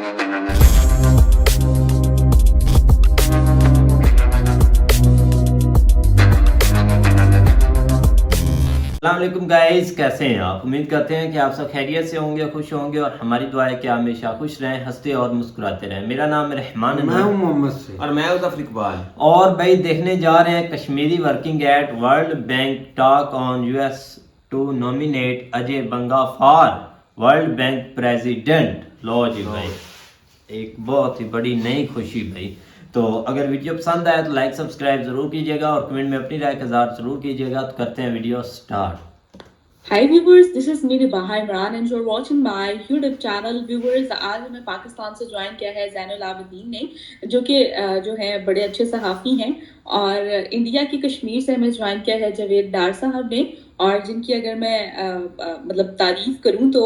अस्सलामुअलैकुम गाइस, कैसे हैं आप? उम्मीद करते हैं कि आप सब खैरियत से होंगे, खुश होंगे और हमारी दुआ है कि आप हमेशा खुश रहें, हंसते और मुस्कुराते रहें। मेरा नाम रहमान है, मैं हूं मोहम्मद से और मैं उज़फ़र इकबाल। और भाई देखने जा रहे हैं Kashmiri working at World Bank talk on US to nominate Ajay Banga for World Bank president. लो जी भाई, एक बहुत ही बड़ी नई खुशी भाई। तो अगर वीडियो पसंद आए तो लाइक सब्सक्राइब जरूर कीजिएगा और कमेंट में अपनी राय का इज़हार जरूर कीजिएगा। तो करते हैं video start. Hi viewers, this is me Ribaha Imran and you're watching my YouTube channel. Viewers, आज हमें पाकिस्तान से ज्वाइन किया है ज़ैनुल आबिदीन ने, जो है बड़े अच्छे सहाफ़ी हैं, और इंडिया की कश्मीर से हमें ज्वाइन किया है जावेद डार साहब ने, और जिनकी अगर मैं मतलब तारीफ करूं तो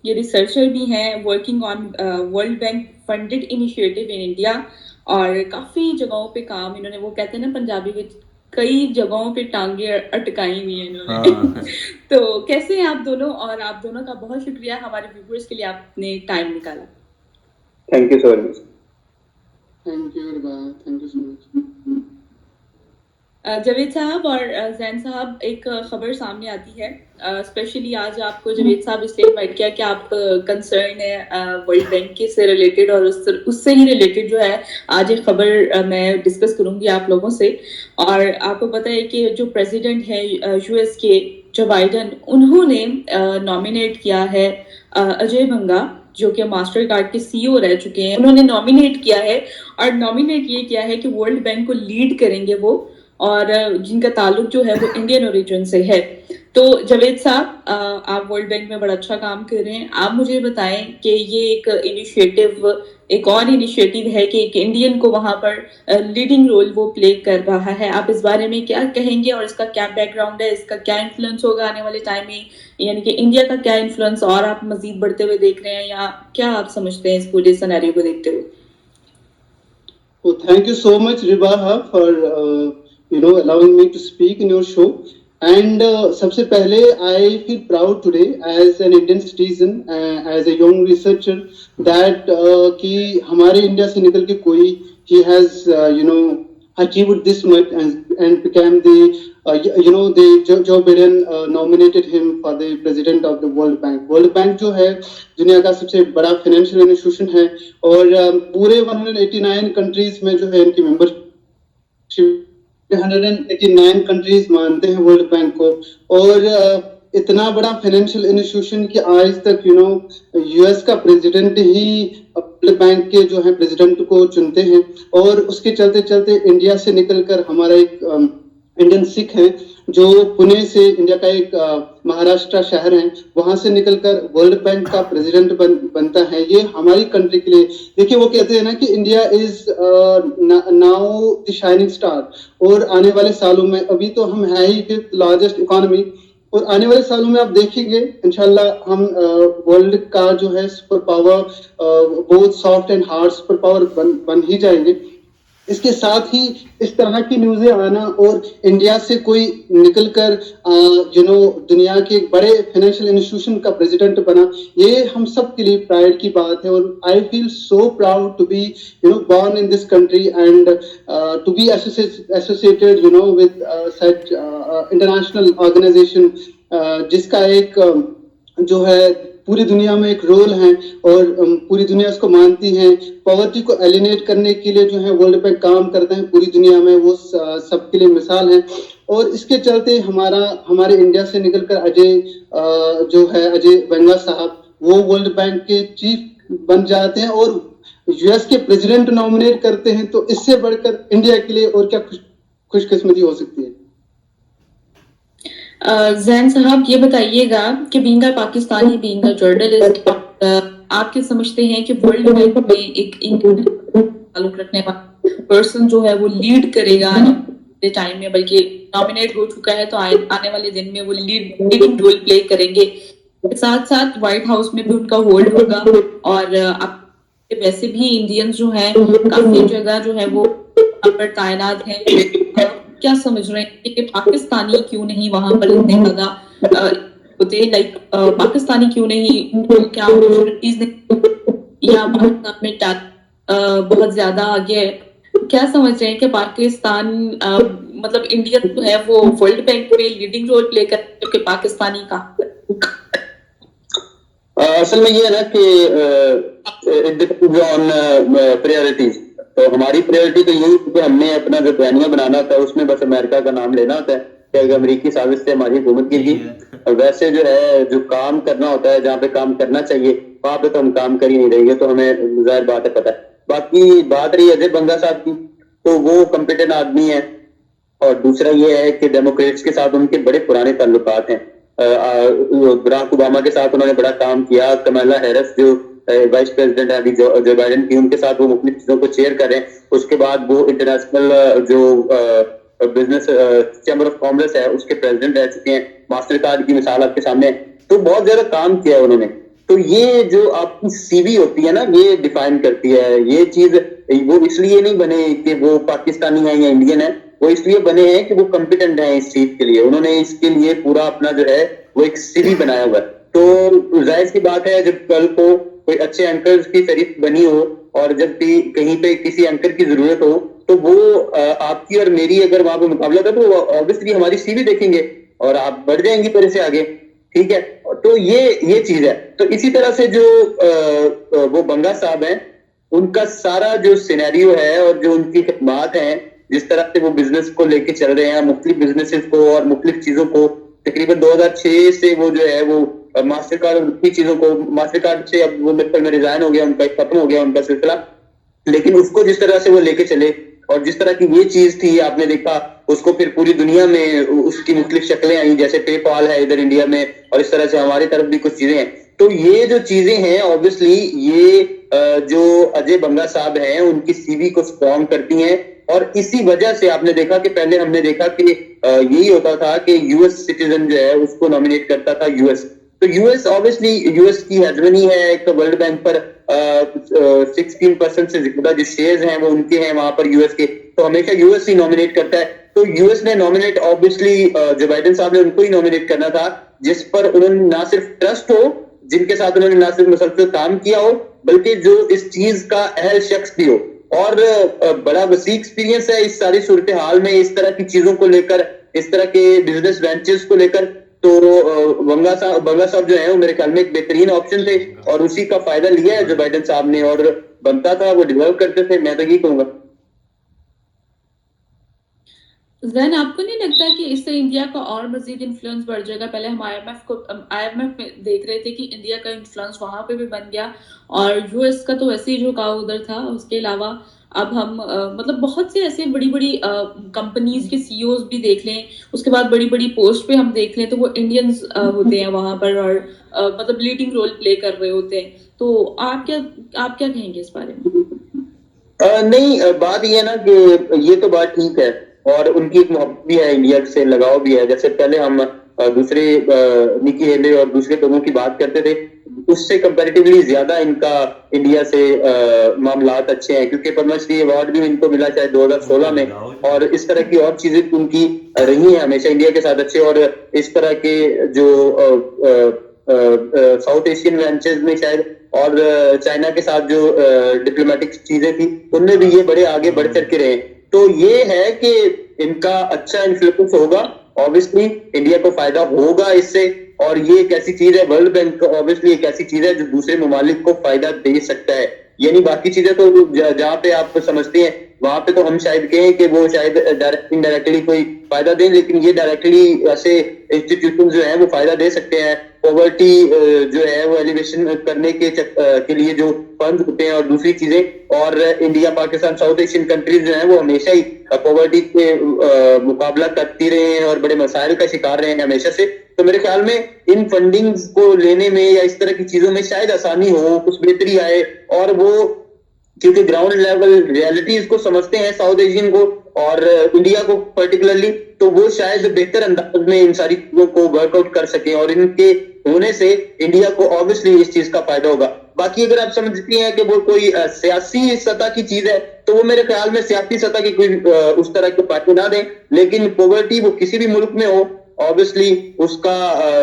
ये रिसर्चर भी हैं, working on world bank funded initiative in India, और काफ़ी जगहों पे काम इन्होंने, वो कहते हैं ना पंजाबी में, कई जगहों पे टांगे अटकाई हुई हैं इन्होंने। तो कैसे हैं आप दोनों? और आप दोनों का बहुत शुक्रिया हमारे व्यूअर्स के लिए आपने टाइम निकाला। Thank you so much. Thank you thank you so much. Javed साहब और जैन साहब, एक खबर सामने आती है, स्पेशली आज आपको जावेद साहब इसलिए इनवाइट किया कि आप कंसर्न है वर्ल्ड बैंक के से रिलेटेड, और उससे ही रिलेटेड जो है आज एक खबर मैं डिस्कस करूंगी आप लोगों से। और आपको पता है कि जो प्रेसिडेंट है यूएस के, जो बाइडन, उन्होंने नॉमिनेट किया है अजय बंगा, जो कि मास्टर कार्ड के सीईओ रह चुके हैं, उन्होंने नॉमिनेट किया है, और नॉमिनेट ये किया है कि वर्ल्ड बैंक को लीड करेंगे वो, और जिनका ताल्लुक जो है वो इंडियन ओरिजिन से है। तो जावेद साहब, आप वर्ल्ड बैंक में बड़ा अच्छा काम कर रहे हैं, आप मुझे बताएं कि ये एक इनिशिएटिव, एक और इनिशिएटिव है कि एक इंडियन को वहां पर लीडिंग रोल वो प्ले कर रहा है, आप इस बारे में क्या कहेंगे और इसका क्या बैकग्राउंड है, इसका क्या इन्फ्लुएंस होगा आने वाले टाइम में, यानी कि इंडिया का क्या इन्फ्लुएंस और आप मजीद बढ़ते हुए देख रहे हैं, या क्या आप समझते हैं इस पूरे सिनेरियो को देखते हुए? Well, thank you so much Ribaha for allowing me to speak in your show. And सबसे पहले I feel proud today as an Indian citizen, as a young researcher, that कि हमारे इंडिया से निकल के कोई he has achieved this much and became the Joe Biden nominated him for the president of the World Bank. World Bank जो है दुनिया का सबसे बड़ा फाइनेंशियल इंस्टीट्यूशन है, और पूरे 189 कंट्रीज में जो है इनकी मेंबरशिप 189 कंट्रीज मानते हैं वर्ल्ड बैंक को। और इतना बड़ा फाइनेंशियल इंस्टीट्यूशन कि आज तक यूएस का प्रेसिडेंट ही वर्ल्ड बैंक के जो है प्रेसिडेंट को चुनते हैं, और उसके चलते चलते इंडिया से निकलकर हमारा एक इंडियन सिख है जो पुणे से, इंडिया का एक महाराष्ट्र शहर है, वहां से निकलकर वर्ल्ड बैंक का प्रेसिडेंट बनता है। ये हमारी कंट्री के लिए, देखिए वो कहते हैं ना कि India is now the shining star, और आने वाले सालों में, अभी तो हम है ही फिफ्थ लार्जेस्ट इकोनॉमी, और आने वाले सालों में आप देखेंगे इंशाल्लाह हम वर्ल्ड का जो है सुपर पावर, बहुत soft and hard super power बन ही जाएंगे। इसके साथ ही इस तरह की न्यूज़ें आना और इंडिया से कोई निकलकर दुनिया के एक बड़े फाइनेंशियल इंस्टीट्यूशन का प्रेसिडेंट बना, ये हम सब के लिए प्राइड की बात है। और I feel so proud to be born in this country and to be associated with such international organization, जिसका एक जो है पूरी दुनिया में एक रोल है, और पूरी दुनिया इसको मानती है। पॉवर्टी को एलिमिनेट करने के लिए जो है वर्ल्ड बैंक काम करते हैं पूरी दुनिया में, वो सबके लिए मिसाल है। और इसके चलते हमारे इंडिया से निकलकर अजय बंगा साहब, वो वर्ल्ड बैंक के चीफ बन जाते हैं और यूएस के प्रेसिडेंट नॉमिनेट करते हैं, तो इससे बढ़कर इंडिया के लिए और क्या खुशकिस्मती हो सकती है। जैन साहब, ये बताइएगा कि being a Pakistani, being a journalist, आप क्या समझते हैं कि वर्ल्ड बैंक में एक ताल्लुक रखने वाला पर्सन जो है वो लीड करेगा आने टाइम में, बल्कि नॉमिनेट हो चुका है तो आने वाले दिन में वो लीडिंग रोल प्ले करेंगे, साथ साथ व्हाइट हाउस में भी उनका होल्ड होगा, और आप वैसे भी इंडियंस जो हैं काफी जगह जो है वो पर तैनात हैं, क्या समझ रहे हैं कि पाकिस्तानी क्यों नहीं वहां पर इतने ज्यादा होते, लाइक पाकिस्तानी क्यों नहीं, क्या अपॉर्चुनिटीज नहीं, या पाकिस्तान में टैक्स बहुत ज्यादा आगे है, क्या समझ रहे हैं कि पाकिस्तान मतलब इंडिया जो है वो वर्ल्ड बैंक में लीडिंग रोल प्ले कर रहा है, जबकि पाकिस्तानी का असल में ये है ना कि इट डिपेंड्स ऑन प्रायोरिटीज। तो हमारी प्रायोरिटी तो यही है कि हमने अपना जो बयानिया बनाना होता है उसमें बस अमेरिका का नाम लेना होता है कि अगर अमेरिकी साजिश से हमारी हुकूमत गिर गई। वैसे जो है जो काम करना होता है, जहाँ पे काम करना चाहिए वहां पे तो हम काम कर ही नहीं रहे, तो हमें जाहिर बात है पता है। बाकी बात रही अजय बंगा साहब की, तो वो कॉम्पिटेंट आदमी है। और दूसरा ये है कि डेमोक्रेट्स के साथ उनके बड़े पुराने ताल्लुकात हैं। बराक ओबामा के साथ उन्होंने बड़ा काम किया। कमला हैरिस जो वाइस प्रेसिडेंट है अभी जो बाइडेन की, उनके साथ वो मुख्तलिफ चीजों को चेयर कर रहे हैं। उसके बाद वो इंटरनेशनल जो बिजनेस चैम्बर ऑफ कॉमर्स है उसके प्रेसिडेंट रह चुके हैं। मास्टर कार्ड की मिसाल आपके सामने है। तो बहुत ज्यादा काम किया है उन्होंने। तो ये जो आपकी सीवी होती है ना, ये डिफाइन करती है ये चीज। वो इसलिए नहीं बने कि वो पाकिस्तानी है या इंडियन है, वो इसलिए बने हैं कि वो कॉम्पिटेंट हैं इस चीज के लिए। उन्होंने इसके लिए पूरा अपना जो है वो एक सीवी बनाया हुआ है। तो जाहिर सी बात है जब कल को कोई अच्छे एंकर्स की फहरिस्त बनी हो और जब भी कहीं पे किसी एंकर की जरूरत हो, तो वो आपकी और मेरी अगर वहां पे मुकाबला था तो ऑब्वियसली हमारी सीवी देखेंगे और आप बढ़ जाएंगे मेरे से आगे। ठीक है, तो ये चीज है। तो इसी तरह से जो वो बंगा साहब हैं, उनका सारा जो सिनेरियो है और जो उनकी खिदमात हैं, जिस तरह से वो बिजनेस को लेके चल रहे हैं, मुख्तलिफ बिजनेसेस को और मुख्तलिफ चीजों को, तकरीबन 2006 से वो जो है वो मास्टर कार्ड और मुख्तलिफ चीजों को, मास्टर कार्ड से अब वो मेरे में रिजाइन हो गया उनका, खत्म हो गया उनका सिलसिला। लेकिन उसको जिस तरह से वो लेके चले और जिस तरह की ये चीज थी, आपने देखा उसको फिर पूरी दुनिया में उसकी मुख्तलिफ शक्लें आई, जैसे पेपाल है इधर इंडिया में, और इस तरह से हमारी तरफ भी कुछ चीजें हैं। तो ये जो चीजें हैं ऑब्वियसली ये जो अजय बंगा साहब हैं उनकी सीवी को स्ट्रॉन्ग करती हैं। और इसी वजह से आपने देखा कि पहले हमने देखा कि यही होता था कि यूएस सिटीजन जो है उसको नॉमिनेट करता था यूएस। तो यूएस ऑब्वियसली यूएस की हेजमनी है एक तो वर्ल्ड बैंक पर 16% से ज्यादा जो शेयर्स हैं वो उनके हैं वहां पर यूएस के। तो हमेशा यूएस ही नॉमिनेट करता है। तो यूएस ने नॉमिनेट ऑब्वियसली जो बाइडेन साहब ने उनको ही नॉमिनेट करना था, जिस पर उन्होंने ना सिर्फ ट्रस्ट हो, जिनके साथ उन्होंने ना सिर्फ मुसलसल काम किया हो, बल्कि जो इस चीज का अहल शख्स भी हो। और बड़ा वसी एक्सपीरियंस है इस सारी सूरत हाल में, इस तरह की चीजों को लेकर, इस तरह के बिजनेस वेंचर्स को लेकर। तो बंगा साहब जो है वो मेरे ख्याल में एक बेहतरीन ऑप्शन थे और उसी का फायदा लिया है जो बाइडेन साहब ने, और बनता था वो डिजर्व करते थे, मैं तो यही कहूंगा। जैन, आपको नहीं लगता कि इससे इंडिया का और मजीद इन्फ्लुएंस बढ़ जाएगा? पहले हम आईएमएफ में देख रहे थे कि इंडिया का इन्फ्लुएंस वहां पे भी बन गया और यूएस का तो वैसे ही झुकाव उधर था। उसके अलावा अब हम मतलब बहुत से ऐसे बड़ी बड़ी कंपनीज के सीईओज भी देख लें, उसके बाद बड़ी बड़ी पोस्ट पे हम देख लें तो वो इंडियंस होते हैं वहां पर और मतलब लीडिंग रोल प्ले कर रहे होते हैं। तो आप क्या कहेंगे इस बारे में? नहीं, बात ये है ना कि ये तो बात ठीक है और उनकी एक मोहब्बत भी है, इंडिया से लगाव भी है। जैसे पहले हम दूसरे निकी हेले और दूसरे लोगों की बात करते थे, उससे कंपैरेटिवली ज्यादा इनका इंडिया से मामलात अच्छे हैं, क्योंकि पद्मश्री अवार्ड भी इनको मिला शायद 2016 में, और इस तरह की और चीजें उनकी रही हैं हमेशा इंडिया के साथ अच्छे। और इस तरह के जो साउथ एशियन वेंचर्स में शायद और चाइना के साथ जो डिप्लोमेटिक चीजें थी उनमें भी ये बड़े आगे बढ़ चढ़ के रहे। तो ये है कि इनका अच्छा इन्फ्लुएंस होगा, ऑब्वियसली इंडिया को फायदा होगा इससे। और ये एक ऐसी चीज है, वर्ल्ड बैंक ऑब्वियसली एक ऐसी चीज है जो दूसरे ममालिक को फायदा दे सकता है। यानी बाकी चीजें तो जहाँ पे आप समझते हैं वहां पे तो हम शायद कहें कि वो शायद इनडायरेक्टली कोई फायदा दें, लेकिन ये डायरेक्टली ऐसे इंस्टीट्यूशन जो है वो फायदा दे सकते हैं। पॉवर्टी जो है वो एलिवेशन करने के लिए जो फंड होते हैं और दूसरी चीजें, और India Pakistan south Asian countries जो है वो हमेशा ही पॉवर्टी के मुकाबला करती रहे हैं और बड़े मसाइल का शिकार रहे हैं हमेशा से। तो मेरे ख्याल में इन फंडिंग को लेने में या इस तरह की चीजों में शायद आसानी हो, कुछ बेहतरी आए, और वो क्योंकि ग्राउंड लेवल रियलिटीज को समझते हैं साउथ एशियन को और इंडिया को पर्टिकुलरली, तो वो शायद बेहतर अंदाज में इन सारी चीजों को वर्कआउट कर सके और इनके होने से इंडिया को ऑब्वियसली इस चीज का फायदा होगा। बाकी अगर आप समझती हैं कि वो कोई सियासी सतह की चीज है तो वो मेरे ख्याल में सियासी सतह की कोई उस तरह के फायदे ना दें, लेकिन पॉवर्टी वो किसी भी मुल्क में हो ऑब्वियसली उसका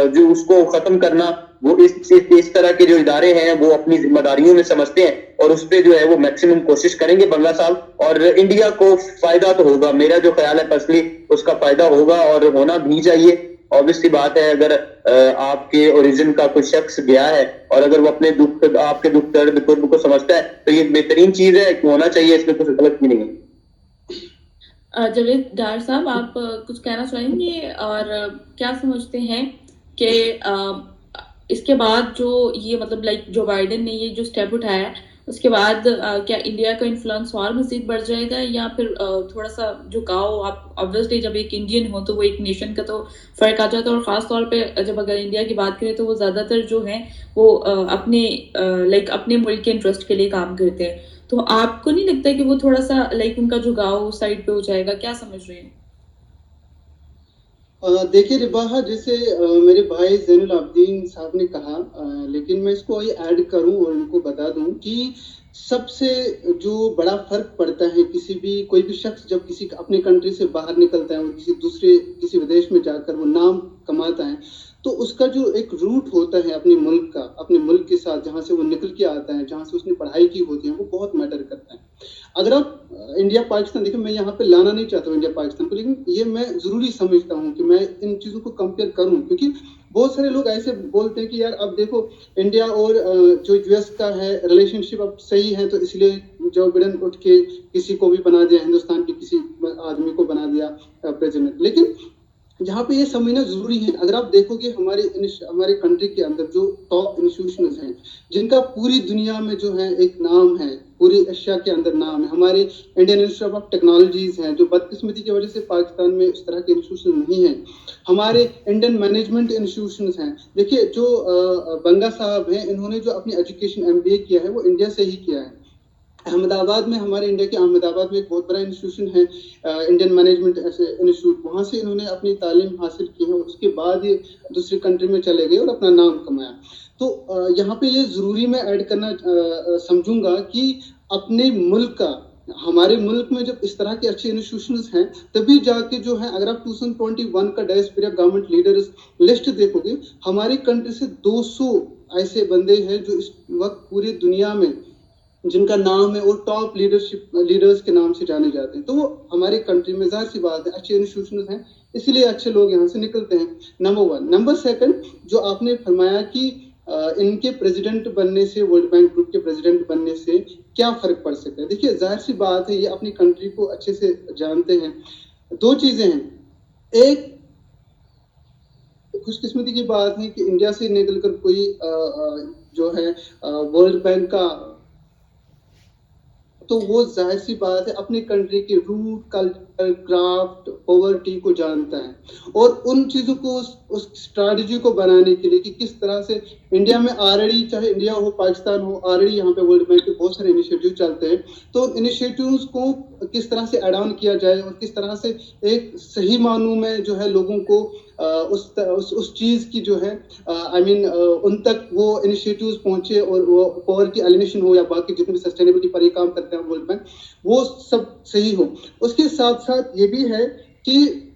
जो उसको खत्म करना वो इस तरह के जो इदारे हैं वो अपनी जिम्मेदारियों में समझते हैं और उस पर जो है वो मैक्सिमम कोशिश करेंगे बंगला साहब, और इंडिया को फायदा तो होगा, मेरा जो ख्याल है पर्सनली उसका फायदा होगा और होना भी चाहिए। ऑब्वियसली बात है, अगर आपके ओरिजिन का कोई शख्स गया है और अगर वो अपने दुख, आपके दुख दर्द कुर्ब को समझता है तो ये बेहतरीन चीज है, होना चाहिए, इसमें कुछ गलत भी नहीं है। जावेद डार साहब, आप कुछ कहना चाहेंगे और क्या समझते हैं कि इसके बाद जो ये मतलब लाइक जो बाइडेन ने ये जो स्टेप उठाया है उसके बाद क्या इंडिया का इन्फ्लुएंस और मजीद बढ़ जाएगा या फिर थोड़ा सा झुकाव? आप ऑब्वियसली जब एक इंडियन हो तो वो एक नेशन का तो फर्क आ जाता है, और खास तौर पे जब अगर इंडिया की बात करें तो वो ज्यादातर जो है वो अपने लाइक अपने मुल्क के इंटरेस्ट के लिए काम करते हैं। तो आपको नहीं लगता कि वो थोड़ा सा लाइक उनका झुकाव साइड पे हो जाएगा? क्या समझ रहे हैं? देखिए रिबाहा, जैसे मेरे भाई जैनुल आबदीन साहब ने कहा, लेकिन मैं इसको ये ऐड करूं और उनको बता दूं कि सबसे जो बड़ा फर्क पड़ता है, कोई भी शख्स जब किसी अपने कंट्री से बाहर निकलता है और किसी विदेश में जाकर वो नाम कमाता है, तो उसका जो एक रूट होता है अपने मुल्क का, अपने मुल्क के साथ जहाँ से वो निकल के आता है, जहाँ से उसने पढ़ाई की होती है, वो बहुत मैटर करता है। अगर आप इंडिया पाकिस्तान देखिए, मैं यहाँ पे लाना नहीं चाहता हूँ इंडिया पाकिस्तान को, लेकिन ये मैं जरूरी समझता हूँ कि मैं इन चीजों को कंपेयर करूँ, क्योंकि बहुत सारे लोग ऐसे बोलते हैं कि यार अब देखो इंडिया और जो यूएस का है रिलेशनशिप अब सही है, तो इसलिए जो बिडेन उठ के किसी को भी बना दिया, हिंदुस्तान के किसी आदमी को बना दिया प्रेसिडेंट। लेकिन यहाँ पे ये समझना जरूरी है, अगर आप देखोगे हमारे कंट्री के अंदर जो टॉप इंस्टीट्यूशंस हैं जिनका पूरी दुनिया में जो है एक नाम है, पूरी एशिया के अंदर नाम है, हमारे इंडियन इंस्टीट्यूट ऑफ टेक्नोलॉजीज हैं, जो बदकिस्मती की वजह से पाकिस्तान में इस तरह के इंस्टीट्यूशन नहीं है। हमारे इंडियन मैनेजमेंट इंस्टीट्यूशंस हैं। देखिए जो बंगा साहब हैं, इन्होंने जो अपनी एजुकेशन एमबीए किया है वो इंडिया से ही किया है। अहमदाबाद में, हमारे इंडिया के अहमदाबाद में एक बहुत बड़ा इंस्टीट्यूशन है इंडियन मैनेजमेंट इंस्टीट्यूट, वहाँ से इन्होंने अपनी तालीम हासिल की है, उसके बाद ये दूसरी कंट्री में चले गए और अपना नाम कमाया। तो यहाँ पे ये जरूरी मैं ऐड करना समझूंगा कि अपने मुल्क का, हमारे मुल्क में जब इस तरह के अच्छे इंस्टीट्यूशंस हैं तभी जाके जो है, अगर आप 2021 का डायस्पोरा गवर्नमेंट लीडर्स लिस्ट देखोगे, हमारी कंट्री से 200 ऐसे बंदे हैं जो इस वक्त पूरी दुनिया में जिनका नाम है वो टॉप लीडर्स के नाम से जाने जाते हैं। तो वो हमारी कंट्री में जाहिर सी बात है अच्छे इंस्टीट्यूशन हैं, इसलिए अच्छे लोग यहाँ से निकलते हैं। नंबर 1। नंबर 2, जो आपने फरमाया कि इनके प्रेसिडेंट बनने से, वर्ल्ड बैंक ग्रुप के प्रेसिडेंट बनने से क्या फर्क पड़ सकता है। देखिए जाहिर सी बात है, ये अपनी कंट्री को अच्छे से जानते हैं। 2 चीजें हैं, एक खुशकिस्मती की बात है कि इंडिया से निकलकर कोई जो है वर्ल्ड बैंक का, तो वो जाहिर सी बात है अपनी कंट्री के रूट, कल्चर, क्राफ्ट, पॉवर्टी को जानता है, और उन चीजों को, उस स्ट्रैटेजी को बनाने के लिए कि किस तरह से इंडिया में ऑलरेडी, चाहे इंडिया हो पाकिस्तान हो, ऑलरेडी यहाँ पे वर्ल्ड बैंक के बहुत सारे इनिशिएटिव चलते हैं, तो इनिशिएटिव्स को किस तरह से एड ऑन किया जाए और किस तरह से एक सही मानों में जो है लोगों को उस चीज की जो है उन तक वो इनिशिएटिव्स पहुंचे और वो पावर की एलिमिनेशन हो या बाकी जितने भी सस्टेनेबिलिटी पर ये काम करते हैं वर्ल्ड बैंक, वो सब सही हो। उसके साथ साथ ये भी है कि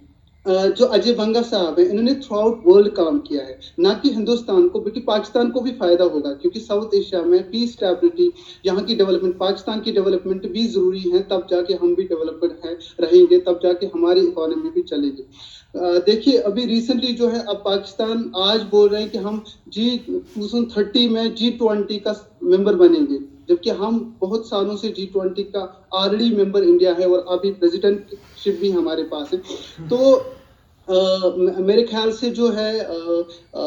जो अजय बंगा साहब हैं, इन्होंने थ्रू आउट वर्ल्ड काम किया है, ना कि हिंदुस्तान को बल्कि पाकिस्तान को भी फायदा होगा, क्योंकि साउथ एशिया में पीस, स्टेबिलिटी, यहाँ की डेवलपमेंट, पाकिस्तान की डेवलपमेंट भी जरूरी है, तब जाके हम भी डेवलपमेंट है रहेंगे, तब जाके हमारी इकोनॉमी भी चलेगी। देखिए अभी रिसेंटली जो है, अब पाकिस्तान आज बोल रहे हैं कि हम G2030 में G20 का मेंबर बनेंगे, जबकि हम बहुत सालों से G20 का ऑलरेडी मेंबर इंडिया है और अभी प्रेसिडेंटशिप भी हमारे पास है। तो मेरे ख्याल से जो है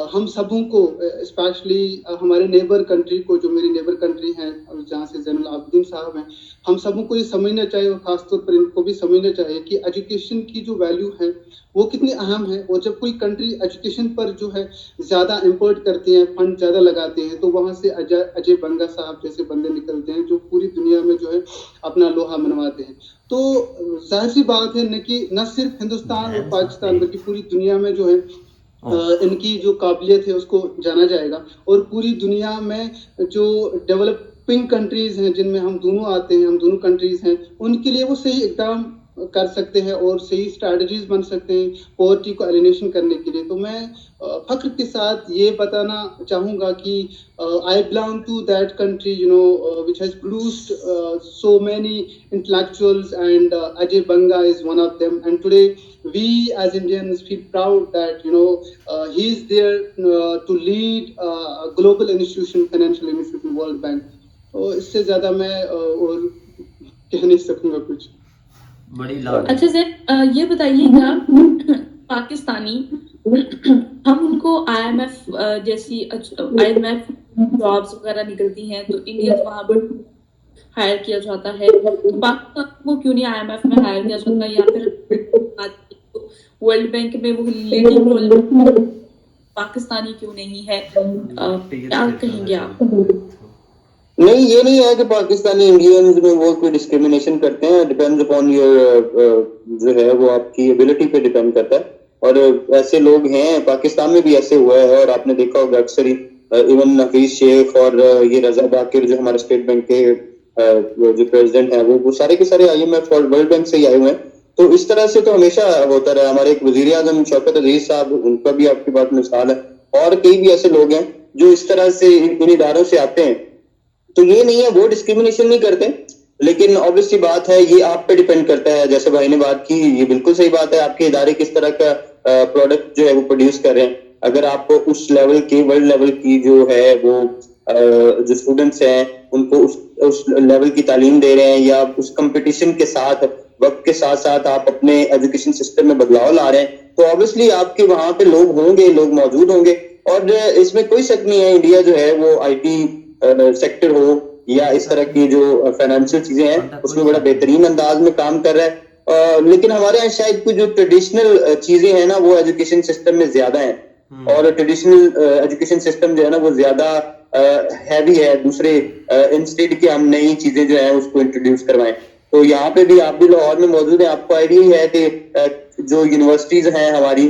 हम सबों को, स्पेशली हमारे नेबर कंट्री को, जो मेरी नेबर कंट्री है जहाँ से जैनुल आबदीन साहब हैं, हम सबों को ये समझना चाहिए और खासतौर पर इनको भी समझना चाहिए कि एजुकेशन की जो वैल्यू है वो कितनी अहम है, और जब कोई कंट्री एजुकेशन पर जो है ज़्यादा इम्पोर्ट करती है, फंड ज़्यादा लगाते हैं, तो वहाँ से अजय बंगा साहब जैसे बंदे निकलते हैं जो पूरी दुनिया में जो है अपना लोहा मनवाते हैं। तो जाहिर सी बात है न सिर्फ हिंदुस्तान और पाकिस्तान बल्कि पूरी दुनिया में जो है इनकी जो काबिलियत है उसको जाना जाएगा, और पूरी दुनिया में जो डेवलपिंग कंट्रीज हैं जिनमें हम दोनों आते हैं, हम दोनों कंट्रीज हैं, उनके लिए वो सही एकदम कर सकते हैं और सही स्ट्रैटेजीज बन सकते हैं पॉवर्टी को एलिमिनेशन करने के लिए। तो मैं फख्र के साथ ये बताना चाहूँगा कि I belong to that country which has produced so many intellectuals, and Ajay Banga is one of them. And today we as Indians feel proud that he is there to lead a global institution, financial institution, World Bank. तो इससे ज्यादा मैं और कह नहीं सकूंगा कुछ। बड़ी लाभ। अच्छा सर, ये बताइएगा पाकिस्तानी हम उनको आईएमएफ जैसी आईएमएफ जॉब्स वगैरह निकलती हैं तो इंडिया वहां पर हायर किया जाता है, तो पाकिस्तान को क्यों नहीं आईएमएफ में हायर किया जाता, या फिर वर्ल्ड बैंक में वो लीडिंग रोल पाकिस्तानी क्यों नहीं है, क्या कहेंगे आप? नहीं, ये नहीं है कि पाकिस्तानी इंडियंस में वो कोई डिस्क्रिमिनेशन करते हैं। डिपेंड्स अपॉन योर जो है वो आपकी एबिलिटी पे डिपेंड करता है, और ऐसे लोग हैं, पाकिस्तान में भी ऐसे हुआ है। और आपने देखा होगा अक्सर ही इवन हफीज शेख और ये रजा बाकिर जो हमारे स्टेट बैंक के जो प्रेसिडेंट है वो सारे के सारे आईएमएफ और वर्ल्ड बैंक से ही आए हुए हैं। तो इस तरह से तो हमेशा होता रहा। हमारे एक वजीर आजम शौकत अजीज साहब, उनका भी आपकी बात मिसाल है, और कई भी ऐसे लोग हैं जो इस तरह से इन इदारों से आते हैं। तो ये नहीं है वो डिस्क्रिमिनेशन नहीं करते, लेकिन ऑब्वियसली बात है ये आप पे डिपेंड करता है। जैसे भाई ने बात की, ये बिल्कुल सही बात है, आपके इदारे किस तरह का प्रोडक्ट जो है वो प्रोड्यूस कर रहे हैं। अगर आप उस लेवल की, वर्ल्ड लेवल की जो है वो जो स्टूडेंट्स हैं उनको उस लेवल की तालीम दे रहे हैं, या उस कंपटीशन के साथ वक्त के साथ साथ आप अपने एजुकेशन सिस्टम में बदलाव ला रहे हैं, तो ऑब्वियसली आपके वहां पे लोग होंगे, लोग मौजूद होंगे। और इसमें कोई शक नहीं है, इंडिया जो है वो आईटी सेक्टर हो या इस तरह की जो फाइनेंशियल चीजें हैं उसमें बड़ा बेहतरीन अंदाज में काम कर रहा है। लेकिन हमारे यहाँ शायद कुछ जो ट्रेडिशनल चीजें हैं ना वो एजुकेशन सिस्टम में ज्यादा है, और ट्रेडिशनल एजुकेशन सिस्टम जो है ना वो ज्यादा हैवी है। दूसरे इंस्टेड के हम नई चीजें जो है उसको इंट्रोड्यूस करवाएं। तो यहाँ पे भी, आप भी लाहौर में मौजूद है, आपको आइडिया ही है कि जो यूनिवर्सिटीज हैं हमारी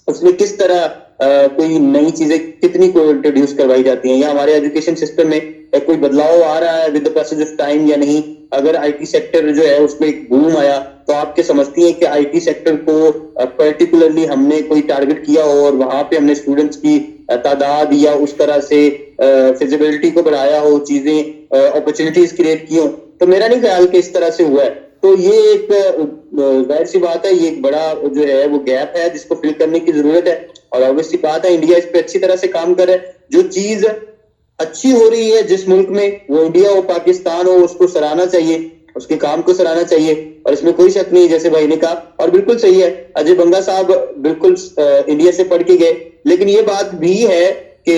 उसमें किस तरह कोई नई चीजें कितनी को इंट्रोड्यूस करवाई जाती हैं, या हमारे एजुकेशन सिस्टम में कोई बदलाव आ रहा है with the passage of time या नहीं। अगर आईटी सेक्टर जो है उसमें एक बूम आया तो आपके समझती हैं कि आईटी सेक्टर को पर्टिकुलरली हमने कोई टारगेट किया हो और वहां पे हमने स्टूडेंट्स की तादाद या उस तरह से फिजिबिलिटी को बढ़ाया हो, चीजें अपॉर्चुनिटीज क्रिएट की हो, तो मेरा नहीं ख्याल कि इस तरह से हुआ है। तो ये एक जाहिर सी बात है, ये एक बड़ा जो है वो गैप है जिसको फिल करने की जरूरत है। और ऑब्वियसली बात है इंडिया इस पे अच्छी तरह से काम कर रहा है। जो चीज अच्छी हो रही है जिस मुल्क में, वो इंडिया हो पाकिस्तान हो, उसको सराहना चाहिए, उसके काम को सराहना चाहिए, और इसमें कोई शक नहीं, जैसे भाई ने कहा। और बिल्कुल सही है, अजय बंगा साहब बिल्कुल इंडिया से पढ़ के गए, लेकिन ये बात भी है कि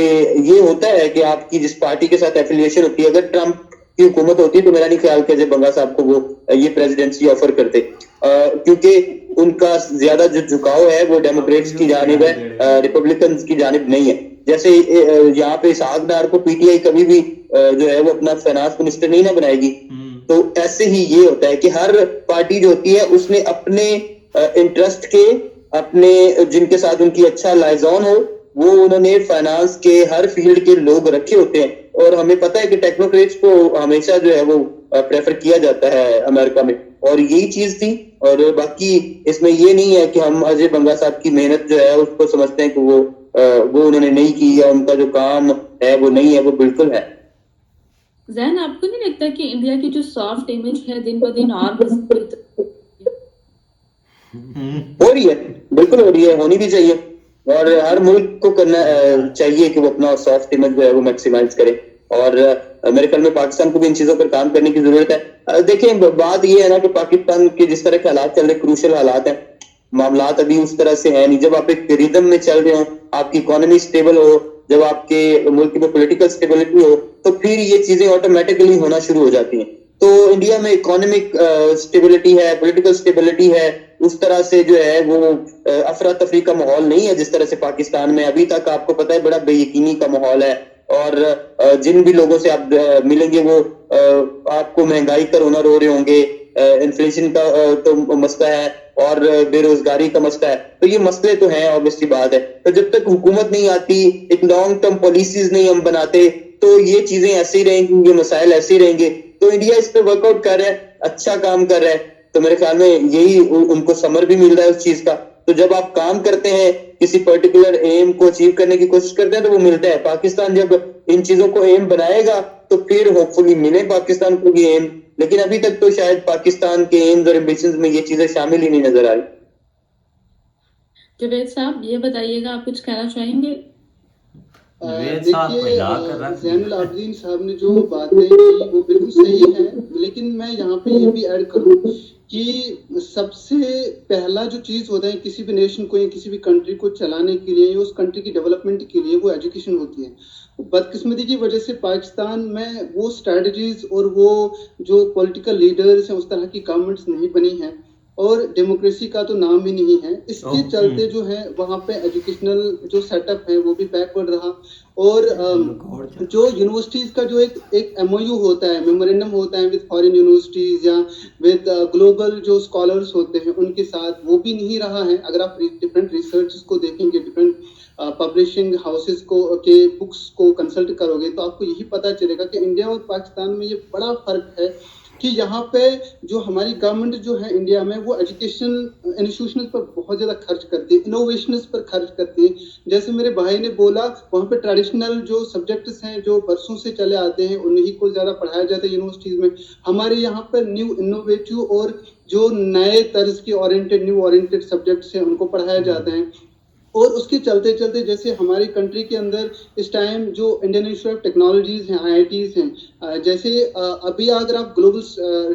ये होता है कि आपकी जिस पार्टी के साथ एफिलिएशन होती है, अगर ट्रंप की हुकूमत होती तो मेरा नहीं ख्याल कि अजय बंगा साहब को वो ये प्रेसिडेंसी ऑफर करते, क्योंकि उनका ज्यादा जो झुकाव है वो डेमोक्रेट्स की जानिब है, रिपब्लिकन की जानिब नहीं है। जैसे यहाँ पे इसहाक डार को पीटीआई कभी भी जो है वो अपना फाइनेंस मिनिस्टर नहीं ना बनाएगी, तो ऐसे ही ये होता है कि हर पार्टी जो होती है उसने अपने इंटरेस्ट के, अपने जिनके साथ उनकी अच्छा लाइजॉन हो, वो उन्होंने फाइनेंस के हर फील्ड के लोग रखे होते हैं। और हमें पता है कि टेक्नोक्रेट्स को हमेशा जो है वो प्रेफर किया जाता है अमेरिका में, और यही चीज थी। और बाकी इसमें ये नहीं है कि हम अजय बंगा साहब की मेहनत जो है उसको समझते हैं कि वो उन्होंने नहीं की या उनका जो काम है वो नहीं है, वो बिल्कुल है। जैन, आपको नहीं लगता कि इंडिया की जो सॉफ्ट इमेज है दिन ब दिन और हो रही है? बिल्कुल हो रही है, होनी भी चाहिए, और हर मुल्क को करना चाहिए कि वो अपना सॉफ्ट इमेज जो है वो मैक्सिमाइज करे। और मेरे ख्याल में पाकिस्तान को भी इन चीजों पर काम करने की जरूरत है। देखिए, बात ये है ना कि पाकिस्तान के जिस तरह के हालात चल रहे, क्रूशियल हालात हैं, मामलात अभी उस तरह से है नहीं। जब आप एक रिदम में चल रहे हो, आपकी इकोनॉमी स्टेबल हो, जब आपके मुल्क में पॉलिटिकल स्टेबिलिटी हो, तो फिर ये चीजें ऑटोमेटिकली होना शुरू हो जाती हैं। तो इंडिया में इकोनॉमिक स्टेबिलिटी है, पॉलिटिकल स्टेबिलिटी है, उस तरह से जो है वो अफरा तफरी का माहौल नहीं है जिस तरह से पाकिस्तान में अभी तक आपको पता है बड़ा बेयकीनी का माहौल है। और जिन भी लोगों से आप मिलेंगे वो आपको महंगाई का रोना रो रहे होंगे, इन्फ्लेशन का तो मसला है, और बेरोजगारी का मसला है। तो ये मसले तो हैं, ऑब्वियसली बात है। तो जब तक हुकूमत नहीं आती, एक लॉन्ग टर्म पॉलिसीज नहीं हम बनाते, तो ये चीजें ऐसे ही रहेंगी, ये मसाइल ऐसे ही रहेंगे। तो इंडिया इस पे वर्कआउट कर रहा है, अच्छा काम कर रहा है। तो मेरे ख्याल में यही उनको समर भी मिल रहा है उस चीज का। तो जब आप काम करते हैं किसी पर्टिकुलर एम को अचीव करने की कोशिश करते हैं तो वो मिलता है। पाकिस्तान जब इन चीजों को एम बनाएगा तो फिर होपफुली मिले पाकिस्तान को भी एम, लेकिन अभी तक तो शायद पाकिस्तान के एम्स और एम्बिशंस में ये चीजें शामिल ही नहीं नजर आ रही। जुबैद साहब ये बताइएगा, आप कुछ कहना चाहेंगे? जुबैद साहब को हिला कर देखिए, रख जैनुल दिया। आबदीन साहब ने जो बातें की वो बिल्कुल सही है, लेकिन मैं यहाँ पे ये भी ऐड करूँ कि सबसे पहला जो चीज होता है किसी भी नेशन को या किसी भी कंट्री को चलाने के लिए या उस कंट्री की डेवलपमेंट के लिए वो एजुकेशन होती है। बदकिस्मती की वजह से पाकिस्तान में वो स्ट्रेटजीज और वो जो पॉलिटिकल लीडर्स हैं उस तरह की गवर्नमेंट्स नहीं बनी हैं और डेमोक्रेसी का तो नाम ही नहीं है। इसके चलते जो है वहाँ पे एजुकेशनल जो सेटअप है वो भी बैकवर्ड रहा। और जो यूनिवर्सिटीज का जो एक एमओयू होता है, मेमोरेंडम होता है विद फॉरेन यूनिवर्सिटीज या विद ग्लोबल जो स्कॉलर्स होते हैं उनके साथ, वो भी नहीं रहा है। अगर आप डिफरेंट रिसर्च को देखेंगे, डिफरेंट पब्लिशिंग हाउसेस को के बुक्स को कंसल्ट करोगे तो आपको यही पता चलेगा कि इंडिया और पाकिस्तान में ये बड़ा फर्क है कि यहाँ पे जो हमारी गवर्नमेंट जो है इंडिया में वो एजुकेशन इंस्टीट्यूशंस पर बहुत ज्यादा खर्च करती है, इनोवेशंस पर खर्च करती है। जैसे मेरे भाई ने बोला वहाँ पे ट्रेडिशनल जो सब्जेक्ट्स हैं जो बरसों से चले आते हैं उन्हीं को ज्यादा पढ़ाया जाता है यूनिवर्सिटीज में। हमारे यहाँ पर न्यू इनोवेटिव और जो नए तर्ज के न्यू ओरिएंटेड सब्जेक्ट्स हैं उनको पढ़ाया जाता है। और उसके चलते चलते जैसे हमारी कंट्री के अंदर इस टाइम जो इंडियन इंस्टीट्यूट ऑफ टेक्नोलॉजीज हैं, आईआईटीज हैं, जैसे अभी अगर आप ग्लोबल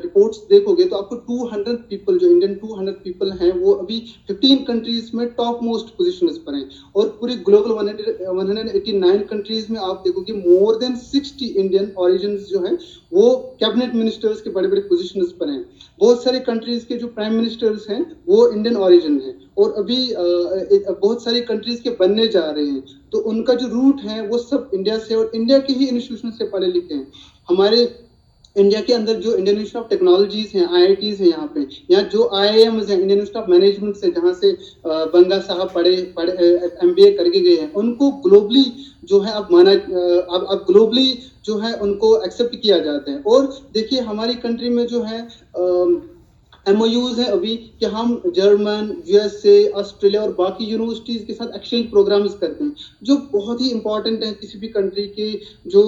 रिपोर्ट्स देखोगे तो आपको 200 पीपल, जो इंडियन 200 पीपल हैं वो अभी 15 कंट्रीज में टॉप मोस्ट पोजिशन पर हैं। और पूरी ग्लोबल 189 कंट्रीज में आप देखोगे मोर देन 60 इंडियन ओरिजिन जो है वो कैबिनेट मिनिस्टर्स के बड़े बड़े पोजिशन पर हैं। बहुत सारे कंट्रीज के जो प्राइम मिनिस्टर्स हैं वो इंडियन ओरिजिन हैं और अभी बहुत सारी कंट्रीज के बनने जा रहे हैं। तो उनका जो रूट है वो सब इंडिया से और इंडिया के ही इंस्टीट्यूशन से पढ़े लिखे हैं। हमारे इंडिया के अंदर जो इंडियन इंस्टीट्यूट ऑफ टेक्नोलॉजीज हैं, आईआईटीज हैं, यहाँ जो आईआईएम्स हैं, इंडियन इंस्टीट्यूट ऑफ मैनेजमेंट से जहाँ से बंगा साहब पढ़े एमबीए करके गए हैं, उनको ग्लोबली जो है अब ग्लोबली जो है उनको एक्सेप्ट किया जाता है। और देखिए हमारी कंट्री में जो है एमओयूज है अभी कि हम जर्मन, यूएसए, ऑस्ट्रेलिया और बाकी यूनिवर्सिटीज के साथ एक्सचेंज प्रोग्राम्स करते हैं जो बहुत ही इंपॉर्टेंट है किसी भी कंट्री के जो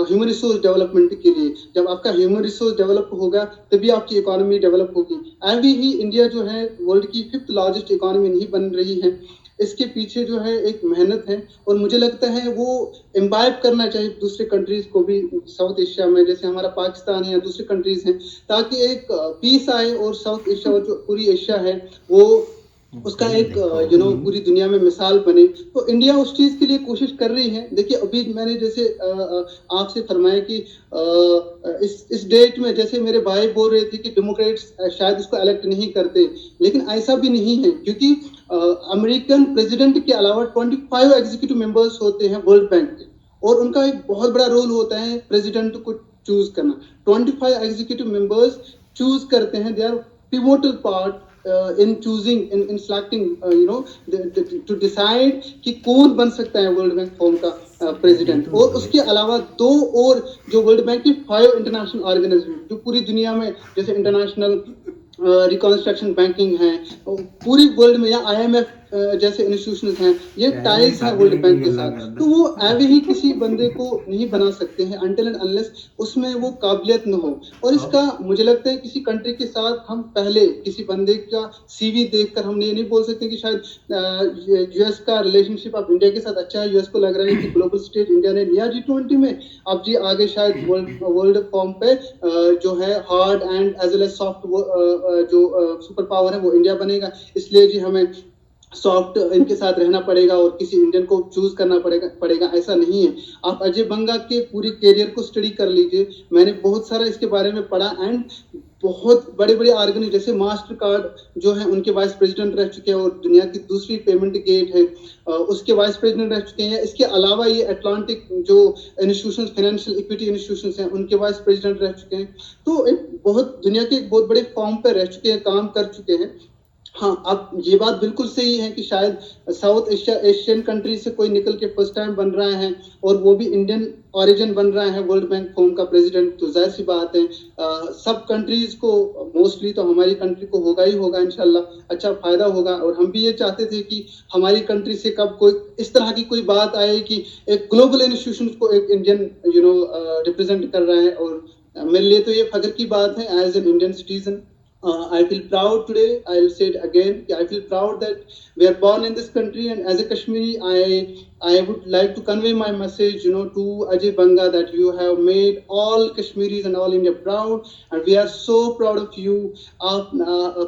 ह्यूमन रिसोर्स डेवलपमेंट के लिए। जब आपका ह्यूमन रिसोर्स डेवलप होगा तभी आपकी इकोनॉमी डेवलप होगी। अभी ही इंडिया जो है वर्ल्ड की 5th लार्जेस्ट इकोनॉमी नहीं बन रही है, इसके पीछे जो है एक मेहनत है और मुझे लगता है वो इम्बाइब करना चाहिए दूसरे कंट्रीज को भी, साउथ एशिया में जैसे हमारा पाकिस्तान है या दूसरे कंट्रीज हैं, ताकि एक पीस आए और साउथ एशिया और जो पूरी एशिया है वो उसका एक पूरी दुनिया में मिसाल बने। तो इंडिया उस चीज के लिए कोशिश कर रही है। देखिए अभी मैंने जैसे आपसे फरमाया कि इस डेट में जैसे मेरे भाई बोल रहे थे कि डेमोक्रेट्स शायद उसको इलेक्ट नहीं करते, लेकिन ऐसा भी नहीं है क्योंकि अमेरिकन प्रेसिडेंट के अलावा 25 एग्जीक्यूटिव मेंबर्स होते हैं वर्ल्ड बैंक के और उनका एक बहुत बड़ा रोल होता है प्रेसिडेंट को चूज करना। 25 एग्जीक्यूटिव मेंबर्स चूज करते हैं, they are pivotal part in choosing in selecting to decide कि कौन बन सकता है वर्ल्ड बैंक फॉर्म का प्रेसिडेंट। और उसके अलावा 2 और जो वर्ल्ड बैंक की 5 इंटरनेशनल ऑर्गेनाइजेशन जो पूरी दुनिया में जैसे इंटरनेशनल रिकॉन्स्ट्रक्शन बैंकिंग है पूरी वर्ल्ड में, या आईएमएफ जैसे इंस्टीट्यूशन हैं, ये टाइज है वर्ल्ड बैंक के साथ, तो वो ऐसे ही किसी बंदे को नहीं बना सकते हैं अनटिल एंड अनलेस उसमें वो काबिलियत न हो। और इसका मुझे लगता है किसी कंट्री के साथ हम पहले किसी बंदे का सीवी देखकर हम ये नहीं बोल सकते कि शायद यूएस का रिलेशनशिप अब इंडिया के साथ अच्छा है, यूएस को लग रहा है कि ग्लोबल स्टेज इंडिया ने लिया G20 में, अब जी आगे शायद वर्ल्ड फॉर्म पे जो है hard and as well as soft जो सुपर पावर है वो इंडिया बनेगा, इसलिए जी हमें सॉफ्ट इनके साथ रहना पड़ेगा और किसी इंडियन को चूज करना पड़ेगा। ऐसा नहीं है। आप अजय बंगा के पूरी कैरियर को स्टडी कर लीजिए, मैंने बहुत सारा इसके बारे में पढ़ा एंड बहुत बड़े बड़े ऑर्गेनाइजेशन जैसे मास्टर कार्ड जो है उनके वाइस प्रेसिडेंट रह चुके हैं और दुनिया की दूसरी पेमेंट गेट है उसके वाइस प्रेसिडेंट रह चुके हैं। इसके अलावा ये अटलांटिक जो इंस्टीट्यूशन फाइनेंशियल इक्विटी इंस्टीट्यूशन हैं उनके वाइस प्रेसिडेंट रह चुके हैं। तो एक बहुत दुनिया के एक बहुत बड़े फॉर्म पर रह चुके हैं, काम कर चुके हैं। हाँ, अब ये बात बिल्कुल सही है कि शायद साउथ एशियन कंट्री से कोई निकल के फर्स्ट टाइम बन रहा है और वो भी इंडियन ओरिजिन बन रहा है वर्ल्ड बैंक फोरम का प्रेसिडेंट, तो जाहिर सी बात है सब कंट्रीज को, मोस्टली तो हमारी कंट्री को होगा ही होगा इंशाल्लाह, अच्छा फायदा होगा। और हम भी ये चाहते थे कि हमारी कंट्री से कब कोई इस तरह की कोई बात आए कि एक ग्लोबल इंस्टीट्यूशन को एक इंडियन रिप्रेजेंट कर रहा है। और मेरे लिए तो ये फख्र की बात है as an Indian citizen. I feel proud today. I'll say it again. I feel proud that we are born in this country, and as a Kashmiri, I would like to convey my message, to Ajay Banga, that you have made all Kashmiris and all India proud, and we are so proud of you. आप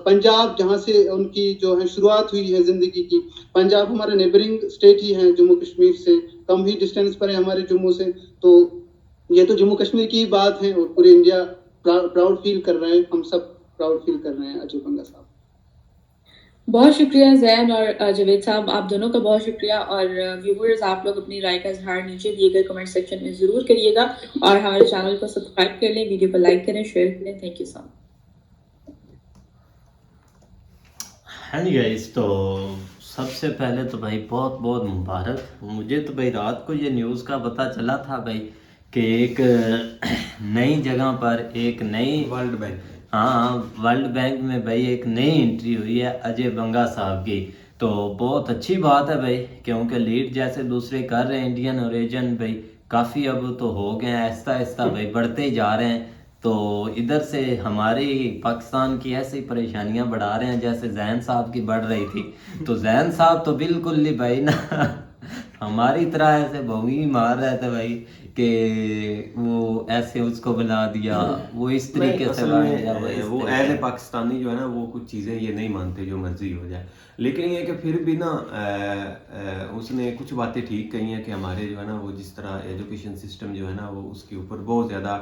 पंजाब जहाँ से उनकी जो है शुरुआत हुई है जिंदगी की, पंजाब हमारा नेबरिंग स्टेट ही है जम्मू कश्मीर से, कम ही डिस्टेंस पर है हमारे जम्मू से। तो ये तो जम्मू कश्मीर की ही बात है, और पूरे इंडिया प्राउड फील कर रहे हैं, हम सब प्राउड फील कर रहे हैं अजय बंगा साहब। बहुत शुक्रिया जैन और जावेद साहब, आप दोनों का बहुत शुक्रिया। और व्यूअर्स, आप लोग अपनी राय का इजहार नीचे दिए गए कमेंट सेक्शन में जरूर करिएगा, और हमारे चैनल को सब्सक्राइब कर लें, वीडियो को लाइक करें, शेयर करें। Thank you so much. हाँ जी गाइस, तो सबसे पहले तो भाई बहुत बहुत मुबारक। मुझे तो भाई रात को ये न्यूज़ का पता चला था भाई कि एक नई जगह पर एक नई वर्ल्ड बैंक, हाँ वर्ल्ड बैंक में भाई एक नई एंट्री हुई है अजय बंगा साहब की। तो बहुत अच्छी बात है भाई, क्योंकि लीड जैसे दूसरे कर रहे हैं इंडियन ओरिजिन भाई, काफ़ी अब तो हो गए हैं, आहिस्ता आहिस्ता भाई बढ़ते ही जा रहे हैं। तो इधर से हमारी पाकिस्तान की ऐसी परेशानियां बढ़ा रहे हैं जैसे जैन साहब की बढ़ रही थी। तो जैन साहब तो बिल्कुल नहीं भाई ना हमारी तरह ऐसे भोंगी मार रहे थे भाई कि वो ऐसे उसको बना दिया, वो इस तरीके से असल बना में दिया, वो एज ए पाकिस्तानी जो है ना, वो कुछ चीज़ें ये नहीं मानते जो मर्जी हो जाए। लेकिन ये कि फिर भी ना उसने कुछ बातें ठीक कही हैं कि हमारे जो है ना वो जिस तरह एजुकेशन सिस्टम जो है ना वो उसके ऊपर बहुत ज़्यादा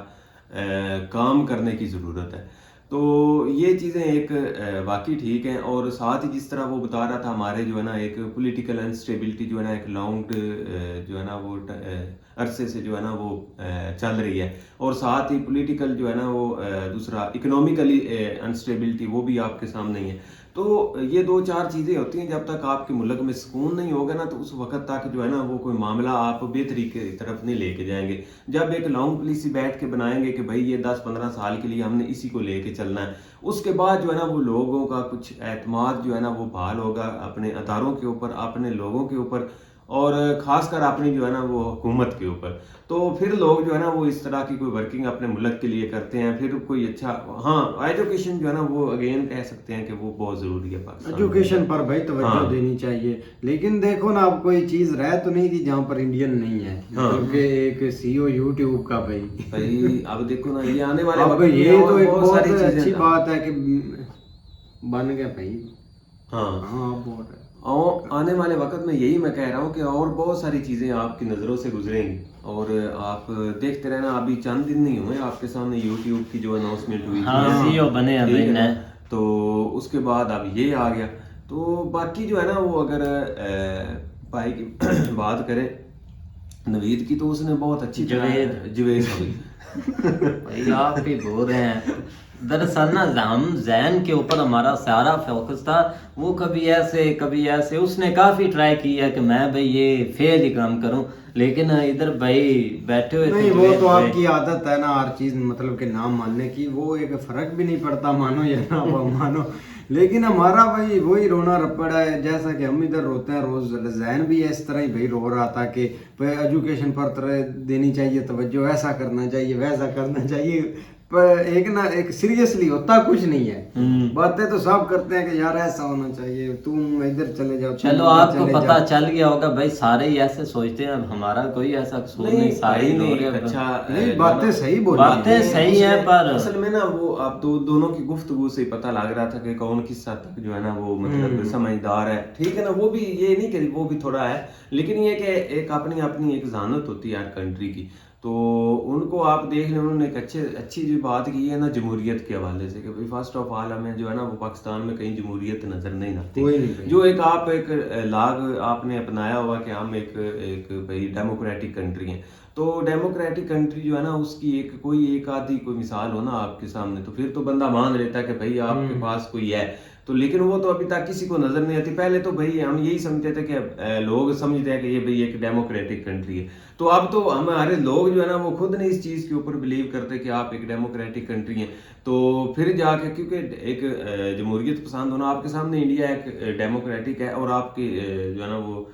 काम करने की ज़रूरत है। तो ये चीज़ें एक वाकई ठीक हैं। और साथ ही जिस तरह वो बता रहा था हमारे जो है ना एक पॉलिटिकल अनस्टेबिलिटी जो है ना एक लॉन्ग जो है ना वो अरसे से जो है ना वो चल रही है, और साथ ही पॉलिटिकल जो है ना वो दूसरा इकोनॉमिकली अनस्टेबिलिटी वो भी आपके सामने ही है। तो ये दो चार चीज़ें होती हैं, जब तक आपके मुल्क में सुकून नहीं होगा ना तो उस वक्त तक जो है ना वो कोई मामला आप बेहतरी की तरफ नहीं लेके जाएंगे। जब एक लॉन्ग पॉलिसी बैठ के बनाएंगे कि भाई ये 10-15 साल के लिए हमने इसी को लेके चलना है, उसके बाद जो है ना वो लोगों का कुछ एतमाद जो है ना वो बहाल होगा अपने अदारों के ऊपर, अपने लोगों के ऊपर, और ख़ासकर अपनी जो है ना वो हुकूमत के ऊपर। तो फिर लोग जो है ना वो इस तरह की कोई वर्किंग अपने मुल्क के लिए करते हैं, फिर कोई अच्छा, हाँ एजुकेशन जो है ना वो अगेन कह सकते हैं कि वो बहुत ज़रूरी है पाकिस्तान में। एजुकेशन पर भाई तवज्जो हाँ। देनी चाहिए। लेकिन देखो ना, अब कोई चीज रह तो नहीं थी जहाँ पर इंडियन नहीं है, हाँ। क्योंकि एक सीईओ यूट्यूब का भाई अब देखो ना ये आने वाले अब वक्त में ये और तो एक बहुत बहुत सारी चीजें अच्छी ना। बात है कि बन गया भाई। हाँ, हाँ बहुत है। और आने वाले वक्त में यही मैं कह रहा हूँ कि और बहुत सारी चीज़ें आपकी नज़रों से गुजरेंगी, और आप देखते रहना। अभी चंद दिन नहीं हुए आपके सामने यूट्यूब की जो अनाउंसमेंट हुई थी, हाँ CEO बने हैं ठीक भाई है ना? ने। तो उसके बाद अब ये आ गया। तो बाकी जो है ना वो अगर भाई की बात करें नवीद की, तो उसने बहुत अच्छी जवेद भाई आप भी बोल रहे हैं। दरअसल ना हम जैन के ऊपर हमारा सारा फोकस था, वो कभी ऐसे उसने काफी ट्राई किया है कि मैं भाई ये फेल ही काम करूं, लेकिन इधर भाई बैठे हुए नहीं, थे वो जुवेद तो भाई। आपकी आदत है ना हर चीज मतलब के नाम मानने की, वो एक फर्क भी नहीं पड़ता मानो या ना मानो। लेकिन हमारा भाई वही रोना रपड़ा है, जैसा कि हम इधर रोते हैं रोज। जैन भी इस तरह ही भाई रो रहा था कि एजुकेशन पर तरह देनी चाहिए तवज्जो, ऐसा करना चाहिए वैसा करना चाहिए, पर एक सीरियसली होता कुछ नहीं है। बातें तो सब करते हैं कि यार ऐसा होना चाहिए, तुम इधर चले जाओ, चलो आपको पता चल गया होगा भाई, सारे ही ऐसे सोचते हैं, हमारा कोई ऐसा कसूर नहीं, सारे ही लोग हैं। अच्छा नहीं, बातें सही बोली, बातें सही हैं, पर असल में ना वो आप दोनों की गुफ्तगू से पता लग रहा था कि कौन किस हद तक जो है ना वो मतलब समझदार है, ठीक है ना। वो भी ये नहीं कि वो भी थोड़ा है, लेकिन ये कि एक अपनी अपनी एक जहानत होती है हर कंट्री की। तो उनको आप देख लें, उन्होंने एक अच्छी जो बात की है ना जमहूरियत के हवाले से, कि भाई फर्स्ट ऑफ ऑल हमें जो है ना वो पाकिस्तान में कहीं जमहूरियत नजर नहीं आती। जो एक आप एक लाग आपने अपनाया हुआ कि हम एक भाई डेमोक्रेटिक कंट्री हैं, तो डेमोक्रेटिक कंट्री जो है ना उसकी कोई एक आधी कोई मिसाल हो ना आपके सामने, तो फिर तो बंदा मान लेता है कि भाई आपके पास कोई है। तो लेकिन वो तो अभी तक किसी को नजर नहीं आती। पहले तो भाई हम यही समझते थे कि लोग समझते हैं कि ये भाई एक डेमोक्रेटिक कंट्री है, तो अब तो हमारे लोग जो है ना वो खुद नहीं इस चीज के ऊपर बिलीव करते कि आप एक डेमोक्रेटिक कंट्री हैं। तो फिर जाके क्योंकि एक जमहूरियत पसंद होना, आपके सामने इंडिया एक डेमोक्रेटिक है और आपके जो है ना वो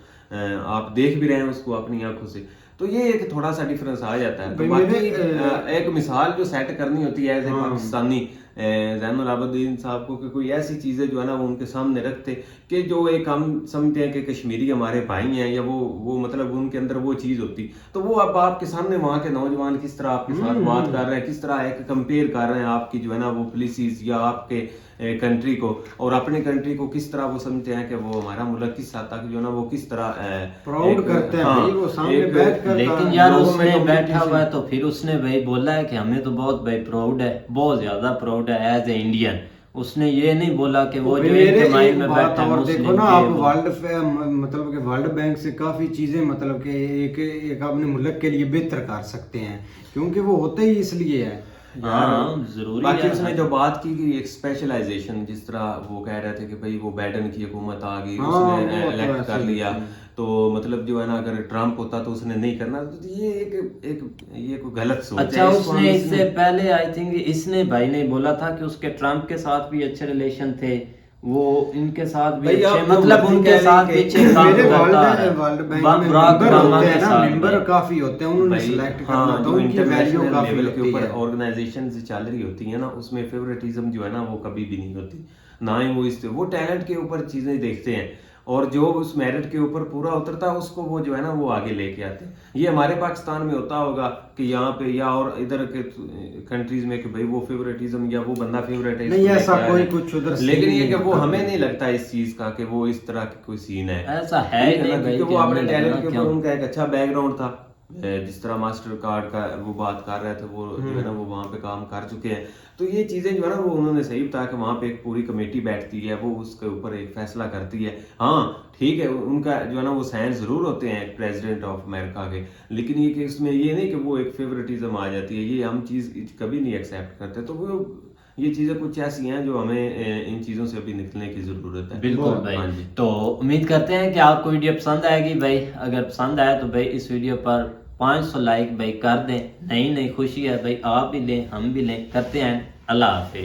आप देख भी रहे हैं उसको अपनी आंखों से, तो ये एक थोड़ा सा डिफरेंस आ जाता है। तो बाकी एक मिसाल जो सेट करनी होती है एज ए पाकिस्तानी ज़ैनुल आबिदीन साहब को, कि कोई ऐसी चीज़ें जो है ना वो उनके सामने रखते कि जो एक हम समझते हैं कि कश्मीरी हमारे भाई हैं, या वो मतलब उनके अंदर वो चीज़ होती, तो वो अब आपके सामने वहाँ के नौजवान किस तरह आपके साथ बात कर रहे हैं, किस तरह एक कंपेयर कर रहे हैं आपकी जो है ना वो पॉलिसीज या आपके कंट्री को और अपने कंट्री को, किस तरह वो समझते हैं कि वो हमारा मुल्क किस हद तक जो है ना वो किस तरह प्राउड करते हैं भाई वो सामने बैठ कर। लेकिन यार उसने बैठा हुआ है तो फिर उसने भाई बोला है कि हमें तो बहुत भाई प्राउड है, बहुत ज्यादा प्राउड है एज ए इंडियन। उसने ये नहीं बोला कि वो जो एक माइंड में बैठा है और मुस्लिम देखो ना के आप वो- मतलब कि वर्ल्ड बैंक से काफी चीजें मतलब कि एक अपने मुल्क के लिए बेहतर कर सकते हैं, क्योंकि वो होते ही इसलिए है। हाँ जरूरी बाकी है। उसने जो बात की कि एक स्पेशलाइजेशन, जिस तरह वो कह रहे थे कि भाई वो बाइडेन की हुकूमत आ गई, हाँ, उसने वो तो इलेक्ट ऐसे कर ही लिया, है। तो मतलब जो है ना अगर ट्रम्प होता तो उसने नहीं करना, तो ये ये कोई गलत सोच है। अच्छा इसको हम उसने इससे पहले आई थिंक इसने भाई ने बोला था कि उसके ट्रम्प के साथ भी अच्छे रिलेशन थे, वो इनके साथ भी भाई अच्छे आप जो मतलब मर्जी उनके कह लें साथ कि पीछे काम मेरे करता है। वर्ल्ड बैंक में बराक मेंबर ओबामा होते के हैं ना, साथ मेंबर भी। काफी होते हैं, उन्होंने भाई सिलेक्ट करना हाँ, तो जो उनकी वैल्यू इंटरनेशनल काफी लेवल के होती ऊपर है। ऑर्गेनाइजेशन चल रही होती है ना, उसमें फेवरेटिज्म जो है ना वो कभी भी नहीं होती, ना ही वो टैलेंट के ऊपर चीजें देखते हैं, और जो उस मेरिट के ऊपर पूरा उतरता है उसको वो जो है ना वो आगे लेके आते हैं। ये हमारे पाकिस्तान में होता होगा कि यहाँ पे या और इधर के कंट्रीज में कि भाई वो फेवरेटिज्म या वो बंदा फेवरेट है, नहीं, इसको ऐसा लेके आ कोई रहे हैं। कुछ उधर लेकिन सीन ये कि नहीं वो होता। हमें नहीं लगता इस चीज का कि वो इस तरह की कोई सीन है, ऐसा है ठीक नहीं ना, भाई क्योंकि कि वो अपने हमें टैलेंट लगना के ऊपर क्यों। उनका एक अच्छा बैकग्राउंड था। जिस तरह मास्टर कार्ड का वो बात कर रहे थे, वो जो है ना वो वहाँ पे काम कर चुके हैं, तो ये चीजें जो है ना वो उन्होंने सही बताया कि वहाँ पे एक पूरी कमेटी बैठती है, वो उसके ऊपर एक फैसला करती है। हाँ ठीक है, उनका जो है ना वो साइन जरूर होते हैं प्रेसिडेंट ऑफ अमेरिका के, लेकिन ये कि इसमें ये नहीं कि वो एक फेवरेटिज्म आ जाती है, ये हम चीज कभी नहीं एक्सेप्ट करते। तो वो ये चीजें कुछ ऐसी हैं जो हमें इन चीजों से अभी निकलने की जरूरत है। बिल्कुल हाँ भाई। जी। तो उम्मीद करते हैं कि आपको वीडियो पसंद आएगी भाई। अगर पसंद आए तो भाई इस वीडियो पर 500 लाइक भाई कर दें। नई नई खुशी है भाई, आप भी लें हम भी लें। करते हैं, अल्लाह हाफिज।